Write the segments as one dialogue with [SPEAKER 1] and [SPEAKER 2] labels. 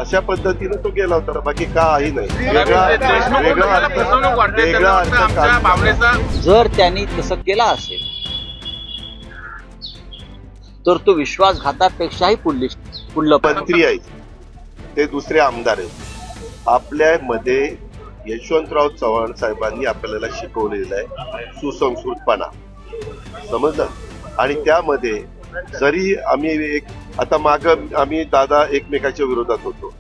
[SPEAKER 1] अशा पद्धतीने तो गेला होता, बाकी काही नाही. वेगळा
[SPEAKER 2] जर त्यांनी तसं केला असेल तर तो विश्वासघातापेक्षाही पुढलं
[SPEAKER 1] मंत्री आहे, ते दुसरे आमदार आहेत. आपल्यामध्ये यशवंतराव चव्हाण साहेबांनी आपल्याला शिकवलेलं आहे सुसंस्कृतपणा, समजलं. आणि त्यामध्ये जरी आम्ही आता माग आम्ही दादा एकमेकाच्या विरोधात होतो,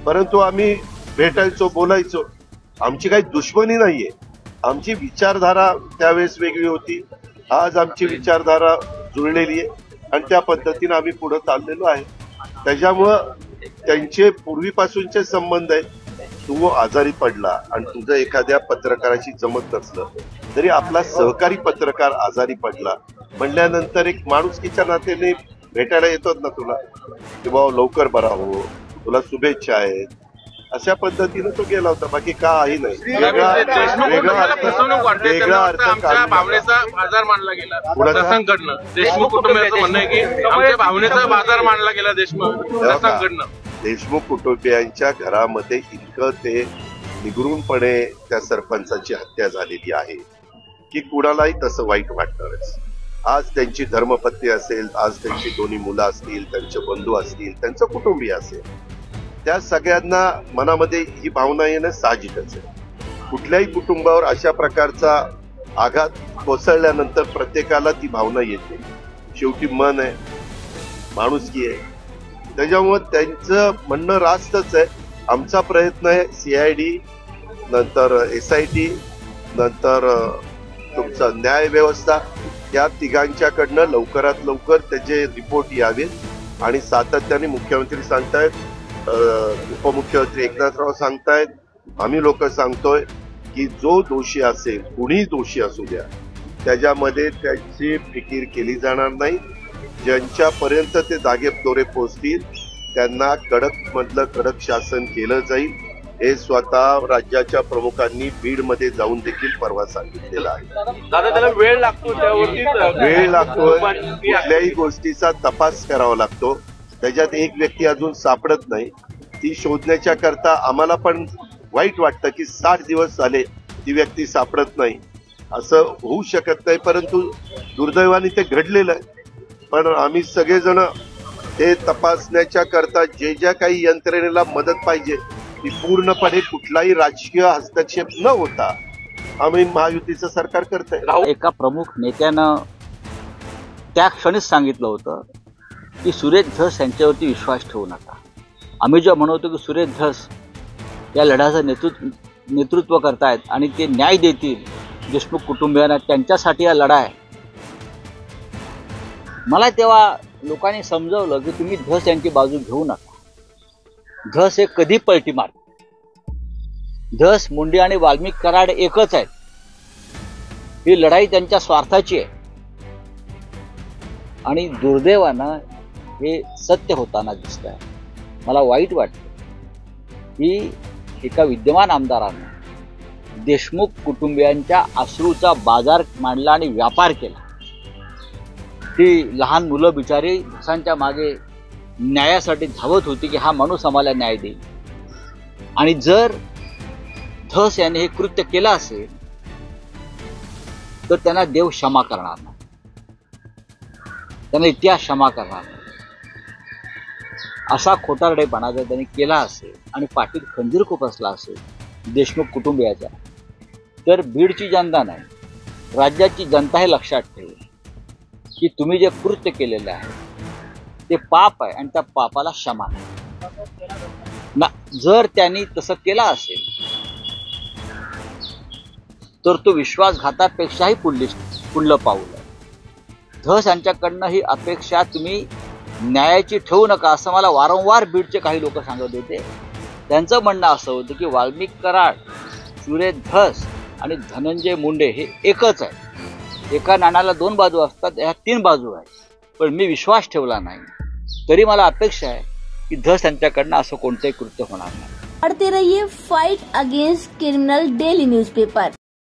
[SPEAKER 1] परंतु आम्ही भेटायचो, बोलायचो. आमची काही दुश्मनी नाहीये. आमची विचारधारा त्यावेळेस वेगळी होती, आज आमची विचारधारा जुळलेली आहे आणि त्या पद्धतीने आम्ही पुढे चाललेलो आहे. त्याच्यामुळं त्यांचे पूर्वीपासूनचे संबंध आहेत. तू आजारी पडला आणि तुझं एखाद्या पत्रकाराशी जमत नसलं तरी आपला सहकारी पत्रकार आजारी पडला म्हणल्यानंतर एक माणुसकीच्या नात्याने भेटायला येतोच ना तुला, की बाबा लवकर बरा हो, तुला शुभेच्छा आहेत. अशा पद्धतीने तो गेला होता, बाकी काही नाही.
[SPEAKER 3] आमच्या भावनेचा बाजार मानला गेला प्रशासनाकडनं. देशमुख कुटुंबियांचं म्हणणं आहे की आमच्या भावनेचा बाजार मानला गेला प्रशासनाकडनं.
[SPEAKER 1] देशमुख कुटुंबियांच्या घरामध्ये इतकं ते निगरूनपणे त्या सरपंचाची हत्या झालेली आहे की कुणालाही तसं वाईट वाटणारच. आज त्यांची धर्मपत्नी असेल, आज त्यांची दोन्ही मुलं असतील, त्यांचे बंधू असतील, त्यांचं कुटुंबीय असेल, त्या सगळ्यांना मनामध्ये ही भावना येणं साहजिकच आहे. कुठल्याही कुटुंबावर अशा प्रकारचा आघात कोसळल्यानंतर प्रत्येकाला ती भावना येते. शेवटी मन आहे, माणुसकी आहे. त्याच्यामुळे त्यांचं म्हणणं रास्तच आहे. आमचा प्रयत्न आहे CID, नंतर SIT, नंतर तुमचा न्याय व्यवस्था, या तिघांच्याकडनं लवकरात लवकर त्याचे रिपोर्ट यावेत. आणि सातत्याने मुख्यमंत्री सांगतायत, उपमुख्यमंत्री एकनाथराव सांगतायत, आम्ही लोक सांगतोय की जो दोषी असेल, कुणीही दोषी असू द्या, त्याच्यामध्ये त्याची फिकीर केली जाणार नाही. ज्यांच्यापर्यंत ते दागेदोरे पोहोचतील त्यांना कडक मधलं कडक शासन केलं जाईल. हे स्वतः राज्याच्या प्रमुखांनी बीडमध्ये जाऊन देखील परवा सांगितलेलं आहे.
[SPEAKER 3] दादा त्याला वेळ लागतो,
[SPEAKER 1] वेळ लागतो. कुठल्याही गोष्टीचा तपास करावा लागतो. त्याच्यात एक व्यक्ती अजून सापडत नाही, ती शोधण्याच्या करता आम्हाला पण वाईट वाटतं की 60 दिवस झाले ती व्यक्ती सापडत नाही. असं होऊ शकत नाही, परंतु दुर्दैवाने ते घडलेलं आहे. पण आम्ही सगळेजण ते तपासण्याच्या करता जे ज्या काही यंत्रणेला मदत पाहिजे ती पूर्णपणे कुठलाही राजकीय हस्तक्षेप न होता आम्ही महायुतीचं सरकार करतोय.
[SPEAKER 2] एका प्रमुख नेत्यानं त्या क्षणीच सांगितलं होतं की सुरेश धस यांच्यावरती विश्वास ठेवू नका. आम्ही जेव्हा म्हणतो की सुरेश धस या लढ्याचं नेतृत्व करतायत आणि ते न्याय देतील देशमुख कुटुंबियांना, त्यांच्यासाठी हा लढा आहे. मला तेव्हा लोकांनी समजवलं की तुम्ही धस यांची बाजू घेऊ नका. धस हे कधी पलटी मारते. धस, मुंडे आणि वाल्मिक कराड एकच आहेत. ही लढाई त्यांच्या स्वार्थाची आहे आणि दुर्दैवानं हे सत्य होताना दिसत आहे. मला वाईट वाटतं की एका विद्यमान आमदारानं देशमुख कुटुंबियांच्या अश्रूचा बाजार मांडला आणि व्यापार केला. ती लहान मुलं बिचारी धसांच्या मागे न्यायासाठी धावत होती की हा माणूस आम्हाला न्याय देईल. आणि जर धस याने हे कृत्य केलं असेल तर त्यांना देव क्षमा करणार नाही, त्यांना इतिहास क्षमा करणार नाही. असा खोटारडेपणा जर त्यांनी केला असेल आणि पाठीत खंजीर खुपसला असेल देशमुख कुटुंबियाच्या, तर बीडची जनता नाही, राज्याची जनता हे लक्षात ठेवेल की तुम्ही जे कृत्य केलेलं आहे ते पाप आहे आणि त्या पापाला क्षमा नाही. जर त्यांनी तसं केलं असेल तर तो विश्वासघातापेक्षाही पुढलं पाऊल आहे. धस यांच्याकडनं ही अपेक्षा तुम्ही न्यायाची ठेवू नका असं मला वारंवार बीडचे काही लोक सांगत होते. त्यांचं म्हणणं असं होतं की वाल्मिक कराड, सुरेश धस आणि धनंजय मुंडे हे एकच आहे. एका नाण्याला 2 बाजू असतात, ह्या 3 बाजू आहेत. पण मी विश्वास ठेवला नाही, तरी मला अपेक्षा आहे की धस यांच्याकडनं असं कोणतंही कृत्य होणार नाही.
[SPEAKER 4] पढ़ते रहिए fight against criminal daily newspaper.